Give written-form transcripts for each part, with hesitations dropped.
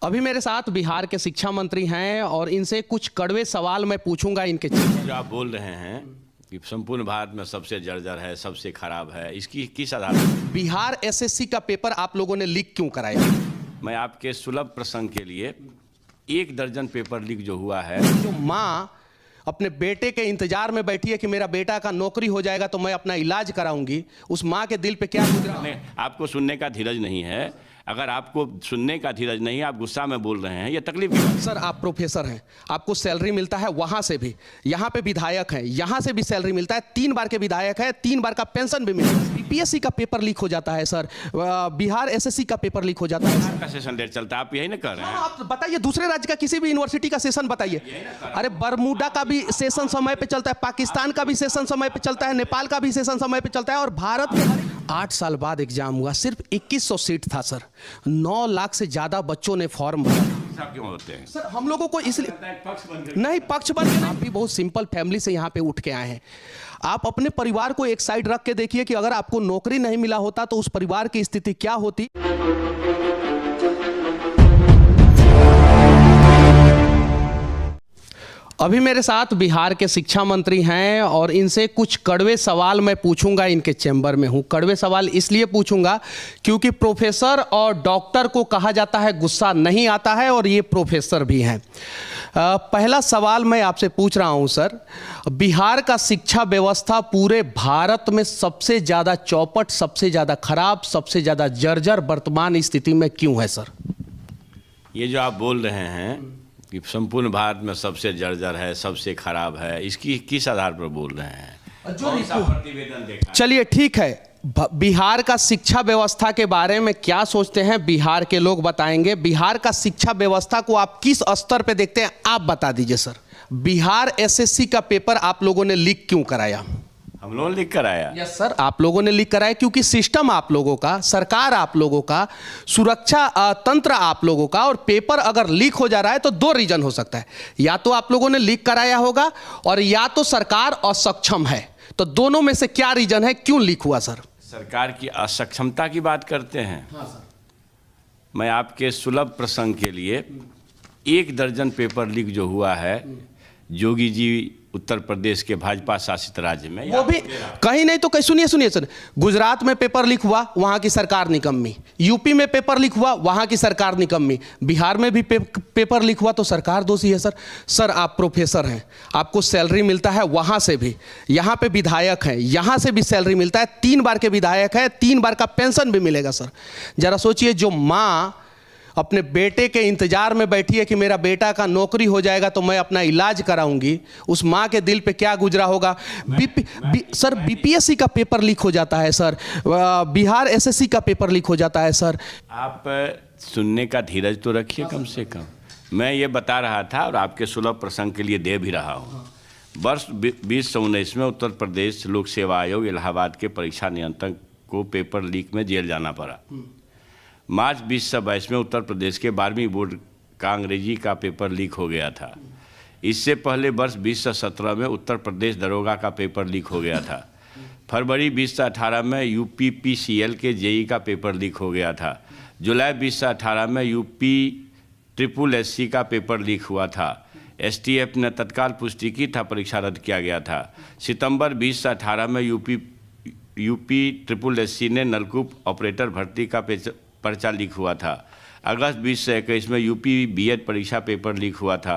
अभी मेरे साथ बिहार के शिक्षा मंत्री हैं और इनसे कुछ कड़वे सवाल मैं पूछूंगा इनके। जो आप बोल रहे हैं कि संपूर्ण भारत में सबसे जर्जर है, सबसे खराब है, इसकी किस आधार पर? बिहार एसएससी का पेपर आप लोगों ने लीक क्यों कराया? मैं आपके सुलभ प्रसंग के लिए 1 दर्जन पेपर लीक जो हुआ है। जो माँ अपने बेटे के इंतजार में बैठी है कि मेरा बेटा का नौकरी हो जाएगा तो मैं अपना इलाज कराऊंगी, उस माँ के दिल पे क्या गुजरा? आपको सुनने का धीरज नहीं है। अगर आपको सुनने का धीरज नहीं है, आप गुस्सा में बोल रहे हैं, ये तकलीफ की बात है। सर, आप प्रोफेसर हैं, आपको सैलरी मिलता है वहां से भी, यहाँ पे विधायक हैं, यहाँ से भी सैलरी मिलता है, 3 बार के विधायक है, 3 बार का पेंशन भी मिलता है। बीपीएससी का पेपर लीक हो जाता है सर, बिहार एसएससी का पेपर लीक हो जाता है। का सेशन डेट चलता है, आप यही ना कर रहे हैं? आप बताइए, दूसरे राज्य का किसी भी यूनिवर्सिटी का सेशन बताइए। अरे बरमूडा का भी सेशन समय पे चलता है, पाकिस्तान का भी सेशन समय पे चलता है, नेपाल का भी सेशन समय पे चलता है, और भारत में 8 साल बाद एग्जाम हुआ, सिर्फ 2100 सीट था सर, 9 लाख से ज्यादा बच्चों ने फॉर्म भरा। क्यों होते हैं सर? हम लोगों को इसलिए नहीं पक्ष बन के, आप भी बहुत सिंपल फैमिली से यहाँ पे उठ के आए हैं। आप अपने परिवार को एक साइड रख के देखिए कि अगर आपको नौकरी नहीं मिला होता तो उस परिवार की स्थिति क्या होती। अभी मेरे साथ बिहार के शिक्षा मंत्री हैं और इनसे कुछ कड़वे सवाल मैं पूछूंगा, इनके चैम्बर में हूं। कड़वे सवाल इसलिए पूछूंगा क्योंकि प्रोफेसर और डॉक्टर को कहा जाता है गुस्सा नहीं आता है, और ये प्रोफेसर भी हैं। पहला सवाल मैं आपसे पूछ रहा हूं सर, बिहार का शिक्षा व्यवस्था पूरे भारत में सबसे ज़्यादा चौपट, सबसे ज़्यादा खराब, सबसे ज़्यादा जर्जर वर्तमान स्थिति में क्यों है सर? ये जो आप बोल रहे हैं कि संपूर्ण भारत में सबसे जर्जर है, सबसे खराब है, इसकी किस आधार पर बोल रहे हैं? कौन सा प्रतिवेदन देखा? चलिए ठीक है, बिहार का शिक्षा व्यवस्था के बारे में क्या सोचते हैं बिहार के लोग बताएंगे। बिहार का शिक्षा व्यवस्था को आप किस स्तर पे देखते हैं, आप बता दीजिए सर। बिहार एसएससी का पेपर आप लोगों ने लीक क्यों कराया? हम लोगों ने लीक कराया? यस सर, आप लोगों ने लीक कराया क्योंकि सिस्टम आप लोगों का, सरकार आप लोगों का, सुरक्षा तंत्र आप लोगों का, और पेपर अगर लीक हो जा रहा है तो 2 रीजन हो सकता है, या तो आप लोगों ने लीक कराया होगा और या तो सरकार असक्षम है। तो दोनों में से क्या रीजन है, क्यों लीक हुआ सर? सरकार की असक्षमता की बात करते हैं? हाँ सर। मैं आपके सुलभ प्रसंग के लिए 1 दर्जन पेपर लीक जो हुआ है जोगी जी उत्तर प्रदेश के भाजपा शासित राज्य में, वो भी कहीं नहीं तो कहीं, सुनिए सर, गुजरात में पेपर लीक हुआ, वहां की सरकार निकम्मी, यूपी में पेपर लीक हुआ, वहां की सरकार निकम्मी, बिहार में भी पेपर लीक हुआ तो सरकार दोषी है सर। सर, आप प्रोफेसर हैं, आपको सैलरी मिलता है वहां से भी, यहाँ पे विधायक हैं, यहाँ से भी सैलरी मिलता है, 3 बार के विधायक है, 3 बार का पेंशन भी मिलेगा सर। जरा सोचिए, जो माँ अपने बेटे के इंतजार में बैठी है कि मेरा बेटा का नौकरी हो जाएगा तो मैं अपना इलाज कराऊंगी, उस माँ के दिल पे क्या गुजरा होगा। सर, बीपीएससी का पेपर लीक हो जाता है सर, बिहार एसएससी का पेपर लीक हो जाता है सर। आप सुनने का धीरज तो रखिए कम से कम। मैं ये बता रहा था और आपके सुलभ प्रसंग के लिए दे भी रहा हूँ। वर्ष 2019 में उत्तर प्रदेश लोक सेवा आयोग इलाहाबाद के परीक्षा नियंत्रक को पेपर लीक में जेल जाना पड़ा। मार्च 2022 में उत्तर प्रदेश के 12वीं बोर्ड का अंग्रेजी का पेपर लीक हो गया था। इससे पहले वर्ष 2017 में उत्तर प्रदेश दरोगा का पेपर लीक हो गया था। फरवरी 2018 में यूपी पीसीएल के जेई का पेपर लीक हो गया था। जुलाई 2018 में यूपी SSSC का पेपर लीक हुआ था। एसटीएफ ने तत्काल पुष्टि की था, परीक्षा रद्द किया गया था। सितंबर 2018 में यूपी SSSC ने नलकूप ऑपरेटर भर्ती का पर्चा लीक हुआ था। अगस्त 2021 में यूपी बीएड परीक्षा पेपर लीक हुआ था।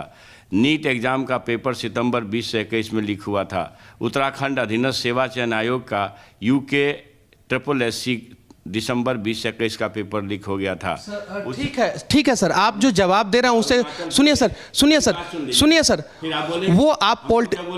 नीट एग्जाम का पेपर सितंबर 2021 में लीक हुआ था। उत्तराखंड अधीनस्थ सेवा चयन आयोग का यूके SSSC दिसंबर 2021 का पेपर लीक हो गया था। ठीक है सर, आप जो जवाब दे रहे हैं उसे सुनिए सर, वो आप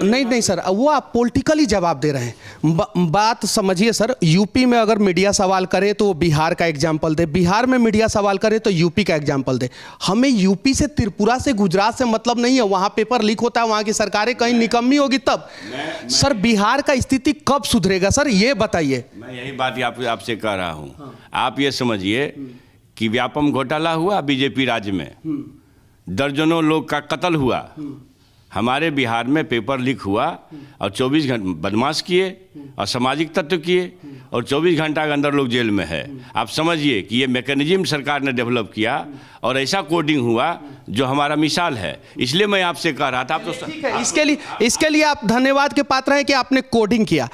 नहीं सर, वो आप पॉलिटिकली जवाब दे रहे हैं। बात समझिए सर, यूपी में अगर मीडिया सवाल करे तो बिहार का एग्जाम्पल दे, बिहार में मीडिया सवाल करे तो यूपी का एग्जाम्पल दे। हमें यूपी से, त्रिपुरा से, गुजरात से मतलब नहीं है। वहाँ पेपर लीक होता है, वहाँ की सरकारें कहीं निकम्मी होगी तब। सर, बिहार का स्थिति कब सुधरेगा सर, ये बताइए। मैं यही बात आपसे कह रहा हूँ। आप ये समझिए कि व्यापम घोटाला हुआ बीजेपी राज्य में, दर्जनों लोग का कत्ल हुआ, हमारे बिहार में पेपर लीक हुआ और 24 घंटे बदमाश किए और सामाजिक तत्व किए और 24 घंटा के अंदर लोग जेल में है। आप समझिए कि ये मैकेनिज्म सरकार ने डेवलप किया और ऐसा कोडिंग हुआ जो हमारा मिसाल है। इसलिए मैं आपसे कह रहा था, आप तो ठीक है, इसके लिए आप धन्यवाद के पात्र हैं कि आपने कोडिंग किया।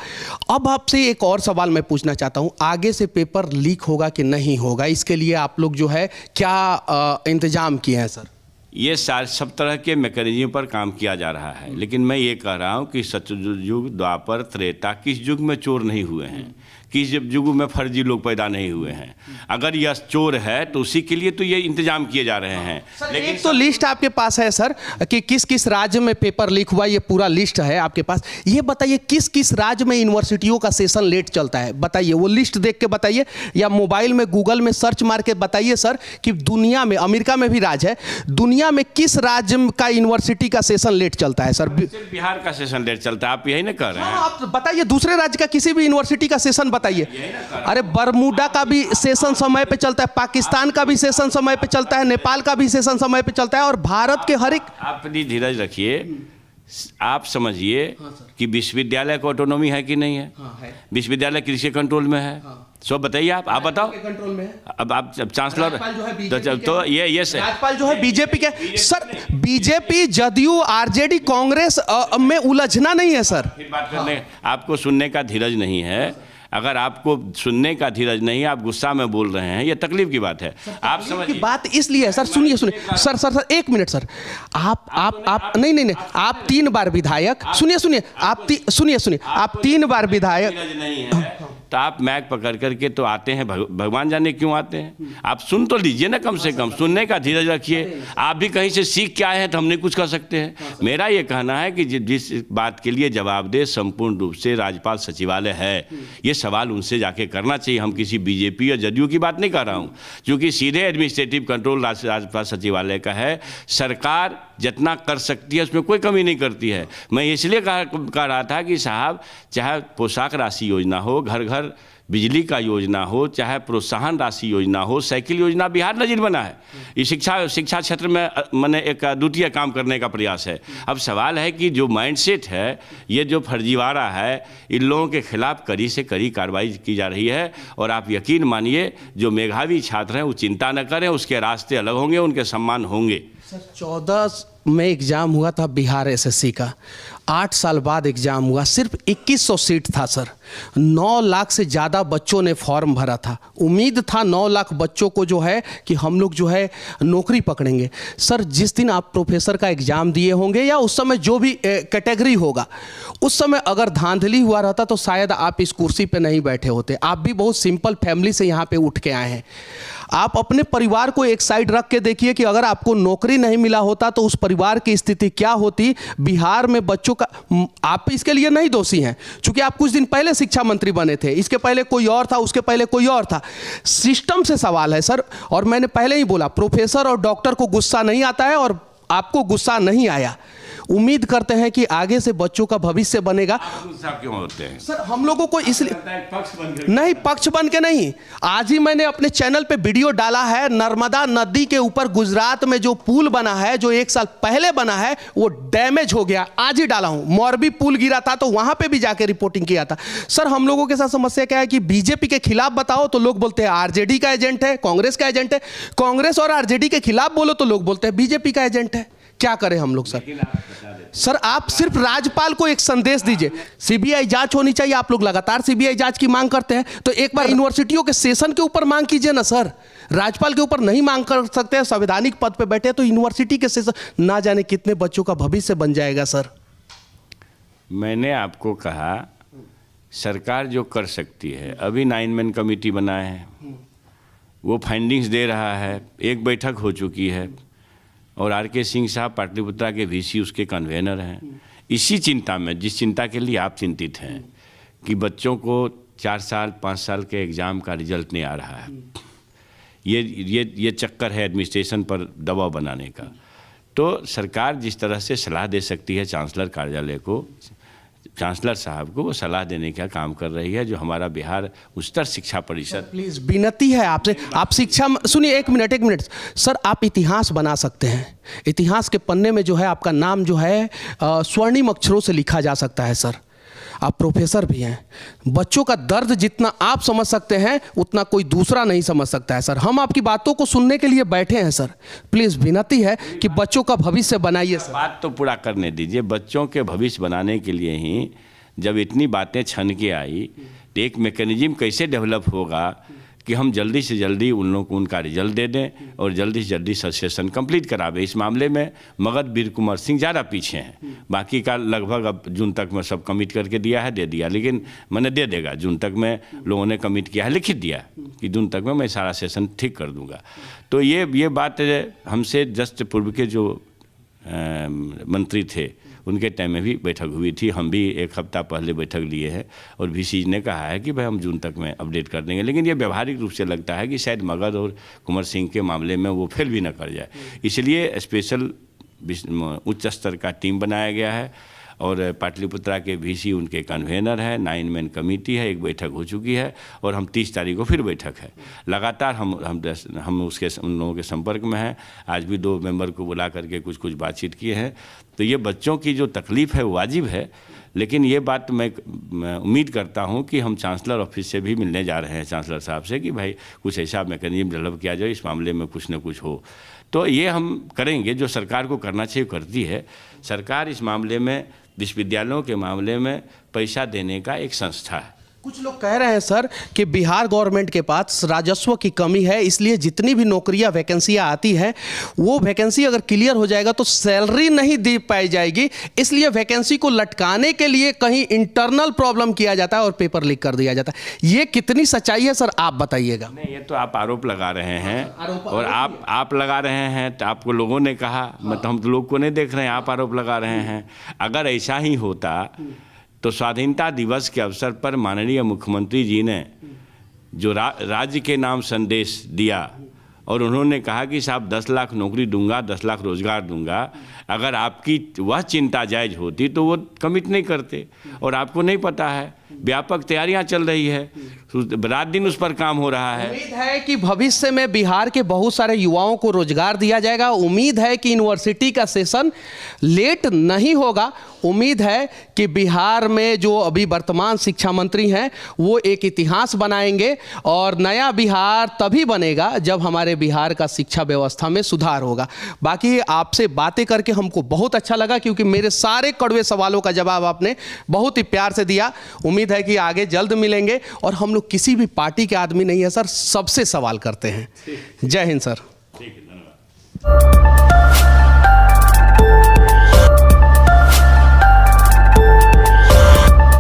अब आपसे एक और सवाल मैं पूछना चाहता हूं, आगे से पेपर लीक होगा कि नहीं होगा, इसके लिए आप लोग जो है क्या इंतजाम किए हैं सर? ये सब तरह के मैकेनिज्म पर काम किया जा रहा है, लेकिन मैं ये कह रहा हूँ कि सतयुग, द्वापर, त्रेता किस युग में चोर नहीं हुए हैं, किस युग में फर्जी लोग पैदा नहीं हुए हैं। अगर यह चोर है तो उसी के लिए तो ये इंतजाम किए जा रहे हैं। लेकिन तो लिस्ट आपके पास है सर कि किस किस राज्य में पेपर लीक हुआ, ये पूरा लिस्ट है आपके पास। ये बताइए किस किस राज्य में यूनिवर्सिटियों का सेशन लेट चलता है, बताइए, वो लिस्ट देख के बताइए, या मोबाइल में गूगल में सर्च मार के बताइए सर कि दुनिया में, अमेरिका में भी राज्य है, दुनिया में किस राज्य का यूनिवर्सिटी का सेशन लेट चलता है सर? बिहार का सेशन लेट चलता है, आप यही ना कह रहे हैं? आप बताइए दूसरे राज्य का किसी भी यूनिवर्सिटी का सेशन बताइए। अरे बरमूडा का भी सेशन समय पे चलता है, पाकिस्तान का भी सेशन समय पे चलता है, नेपाल का भी सेशन समय पे चलता है, और भारत के हर एक। आप अपनी धीरज रखिए, आप समझिए कि विश्वविद्यालय को ऑटोनॉमी है कि नहीं है? विश्वविद्यालय किसके कंट्रोल में है? सब बताइए, आप बताओ। कंट्रोल में है। अब आप चांसलर तो ये राज्यपाल जो है बीजेपी के। Sir BJP, JDU, RJD, Congress में उलझना नहीं है सर। फिर बात करने, आपको सुनने का धीरज नहीं है। अगर आपको सुनने का धीरज नहीं, आप गुस्सा में बोल रहे हैं, ये तकलीफ की बात है। आप समझिए बात इसलिए है सर, सुनिए सर एक मिनट सर, आप नहीं, आप 3 बार विधायक, सुनिए आप 3 बार विधायक नहीं है तो आप मैक पकड़ करके तो आते हैं, भगवान जाने क्यों आते हैं। आप सुन तो लीजिए ना, कम से कम सुनने का धीरज रखिए। आप भी कहीं से सीख के आए हैं तो हम नहीं कुछ कर सकते हैं। मेरा ये कहना है कि जिस बात के लिए जवाबदेह संपूर्ण रूप से राज्यपाल सचिवालय है, ये सवाल उनसे जाके करना चाहिए। हम किसी बीजेपी या जदयू की बात नहीं कर रहा हूँ, क्योंकि सीधे एडमिनिस्ट्रेटिव कंट्रोल राज्यपाल सचिवालय का है। सरकार जितना कर सकती है उसमें कोई कमी नहीं करती है। मैं इसलिए कह रहा था कि साहब, चाहे पोशाक राशि योजना हो, घर घर बिजली का योजना हो, चाहे प्रोत्साहन राशि योजना हो, साइकिल योजना, बिहार नजीर बना है। ये शिक्षा क्षेत्र में मैंने एक द्वितीय काम करने का प्रयास है। अब सवाल है कि जो माइंडसेट है, ये जो फर्जीवाड़ा है, इन लोगों के खिलाफ कड़ी से कड़ी कार्रवाई की जा रही है। और आप यकीन मानिए, जो मेधावी छात्र हैं वो चिंता न करें, उसके रास्ते अलग होंगे, उनके सम्मान होंगे। सर 14 में एग्ज़ाम हुआ था बिहार एसएससी का, 8 साल बाद एग्ज़ाम हुआ, सिर्फ 2100 सीट था सर, 9 लाख से ज़्यादा बच्चों ने फॉर्म भरा था। उम्मीद था 9 लाख बच्चों को जो है कि हम लोग जो है नौकरी पकड़ेंगे। सर जिस दिन आप प्रोफेसर का एग्ज़ाम दिए होंगे या उस समय जो भी कैटेगरी होगा, उस समय अगर धांधली हुआ रहता तो शायद आप इस कुर्सी पे नहीं बैठे होते। आप भी बहुत सिंपल फैमिली से यहाँ पे उठ के आए हैं। आप अपने परिवार को एक साइड रख के देखिए कि अगर आपको नौकरी नहीं मिला होता तो उस परिवार की स्थिति क्या होती। बिहार में बच्चों का, आप इसके लिए नहीं दोषी हैं, क्योंकि आप कुछ दिन पहले शिक्षा मंत्री बने थे, इसके पहले कोई और था, उसके पहले कोई और था। सिस्टम से सवाल है सर। और मैंने पहले ही बोला, प्रोफेसर और डॉक्टर को गुस्सा नहीं आता है और आपको गुस्सा नहीं आया। उम्मीद करते हैं कि आगे से बच्चों का भविष्य बनेगा। क्यों होते हैं सर हम लोगों को इसलिए नहीं, पक्ष बन के नहीं। आज ही मैंने अपने चैनल पे वीडियो डाला है, नर्मदा नदी के ऊपर गुजरात में जो पुल बना है, जो 1 साल पहले बना है, वो डैमेज हो गया। आज ही डाला हूं। मोरबी पुल गिरा था तो वहां पे भी जाके रिपोर्टिंग किया था। सर हम लोगों के साथ समस्या क्या है कि बीजेपी के खिलाफ बताओ तो लोग बोलते हैं आरजेडी का एजेंट है, कांग्रेस का एजेंट है। कांग्रेस और आरजेडी के खिलाफ बोलो तो लोग बोलते हैं बीजेपी का एजेंट है। क्या करें हम लोग सर आप सिर्फ राज्यपाल को एक संदेश दीजिए, सीबीआई जांच होनी चाहिए। आप लोग लगातार सीबीआई जांच की मांग करते हैं, तो एक बार यूनिवर्सिटियों के सेशन के ऊपर मांग कीजिए ना सर। राज्यपाल के ऊपर नहीं मांग कर सकते हैं, संवैधानिक पद पे बैठे, तो यूनिवर्सिटी के सेशन, ना जाने कितने बच्चों का भविष्य बन जाएगा सर। मैंने आपको कहा सरकार जो कर सकती है, अभी 9 मैन कमेटी बनाए हैं, वो फाइंडिंग्स दे रहा है। एक बैठक हो चुकी है और आर.के. सिंह साहब पाटलिपुत्रा के वीसी उसके कन्वेनर हैं। इसी चिंता में, जिस चिंता के लिए आप चिंतित हैं कि बच्चों को 4 साल 5 साल के एग्ज़ाम का रिजल्ट नहीं आ रहा है, ये चक्कर है एडमिनिस्ट्रेशन पर दबाव बनाने का। तो सरकार जिस तरह से सलाह दे सकती है चांसलर कार्यालय को, चांसलर साहब को वो सलाह देने का काम कर रही है, जो हमारा बिहार उच्चतर शिक्षा परिषद। प्लीज विनती है आपसे, आप शिक्षा सुनिए, एक मिनट सर, आप इतिहास बना सकते हैं। इतिहास के पन्ने में जो है आपका नाम जो है स्वर्णिम अक्षरों से लिखा जा सकता है सर। आप प्रोफेसर भी हैं। बच्चों का दर्द जितना आप समझ सकते हैं उतना कोई दूसरा नहीं समझ सकता है सर। हम आपकी बातों को सुनने के लिए बैठे हैं सर। प्लीज़ विनती है कि बच्चों का भविष्य बनाइए सर। बात तो पूरा करने दीजिए। बच्चों के भविष्य बनाने के लिए ही जब इतनी बातें छन के आई तो एक मैकेनिज्म कैसे डेवलप होगा कि हम जल्दी से जल्दी उन लोगों को उनका रिजल्ट दे दें और जल्दी से जल्दी सेशन कंप्लीट करावे। इस मामले में मगध वीर कुंवर सिंह ज़्यादा पीछे हैं। बाकी का लगभग अब जून तक में सब कमिट करके दिया है, दे दिया, लेकिन मैंने दे देगा। जून तक में लोगों ने कमिट किया है, लिखित दिया कि जून तक में मैं सारा सेशन ठीक कर दूंगा। तो ये बात हमसे जस्ट पूर्व के जो मंत्री थे उनके टाइम में भी बैठक हुई थी। हम भी एक हफ्ता पहले बैठक लिए हैं और VC ने कहा है कि भाई हम जून तक में अपडेट कर देंगे। लेकिन ये व्यवहारिक रूप से लगता है कि शायद मगध और कुंवर सिंह के मामले में वो फेल भी न कर जाए, इसलिए स्पेशल उच्च स्तर का टीम बनाया गया है। और पाटलिपुत्रा के VC उनके कन्वेनर है, 9 मैन कमेटी है, एक बैठक हो चुकी है और हम 30 तारीख को फिर बैठक है। लगातार हम उन लोगों के संपर्क में हैं। आज भी 2 मेंबर को बुला करके कुछ बातचीत किए हैं। तो ये बच्चों की जो तकलीफ़ है वो वाजिब है, लेकिन ये बात मैं उम्मीद करता हूँ कि हम चांसलर ऑफिस से भी मिलने जा रहे हैं चांसलर साहब से कि भाई कुछ ऐसा मैकेनिज्म डेवलप किया जाए, इस मामले में कुछ न कुछ हो। तो ये हम करेंगे, जो सरकार को करना चाहिए करती है। सरकार इस मामले में, विश्वविद्यालयों के मामले में पैसा देने का एक संस्था है। कुछ लोग कह रहे हैं सर कि बिहार गवर्नमेंट के पास राजस्व की कमी है, इसलिए जितनी भी नौकरियां वैकेंसियां आती हैं वो वैकेंसी अगर क्लियर हो जाएगा तो सैलरी नहीं दे पाई जाएगी, इसलिए वैकेंसी को लटकाने के लिए कहीं इंटरनल प्रॉब्लम किया जाता है और पेपर लीक कर दिया जाता है। ये कितनी सच्चाई है सर, आप बताइएगा। नहीं, ये तो आप आरोप लगा रहे हैं और आप लगा रहे हैं तो आपको लोगों ने कहा, मतलब हम तो लोग को नहीं देख रहे हैं, आप आरोप लगा रहे हैं। अगर ऐसा ही होता तो स्वाधीनता दिवस के अवसर पर माननीय मुख्यमंत्री जी ने जो राज्य के नाम संदेश दिया और उन्होंने कहा कि साहब 10 लाख नौकरी दूंगा, 10 लाख रोजगार दूंगा, अगर आपकी वह चिंता जायज होती तो वो कमिट नहीं करते। और आपको नहीं पता है, व्यापक तैयारियां चल रही है, रात दिन उस पर काम हो रहा है। उम्मीद है कि भविष्य में बिहार के बहुत सारे युवाओं को रोजगार दिया जाएगा। उम्मीद है कि यूनिवर्सिटी का सेशन लेट नहीं होगा। उम्मीद है कि बिहार में जो अभी वर्तमान शिक्षा मंत्री हैं वो एक इतिहास बनाएंगे और नया बिहार तभी बनेगा जब हमारे बिहार का शिक्षा व्यवस्था में सुधार होगा। बाकी आपसे बातें करके हमको बहुत अच्छा लगा, क्योंकि मेरे सारे कड़वे सवालों का जवाब आपने बहुत ही प्यार से दिया। उम्मीद है कि आगे जल्द मिलेंगे। और हम लोग किसी भी पार्टी के आदमी नहीं है सर, सबसे सवाल करते हैं। जय हिंद सर। ठीक है, धन्यवाद।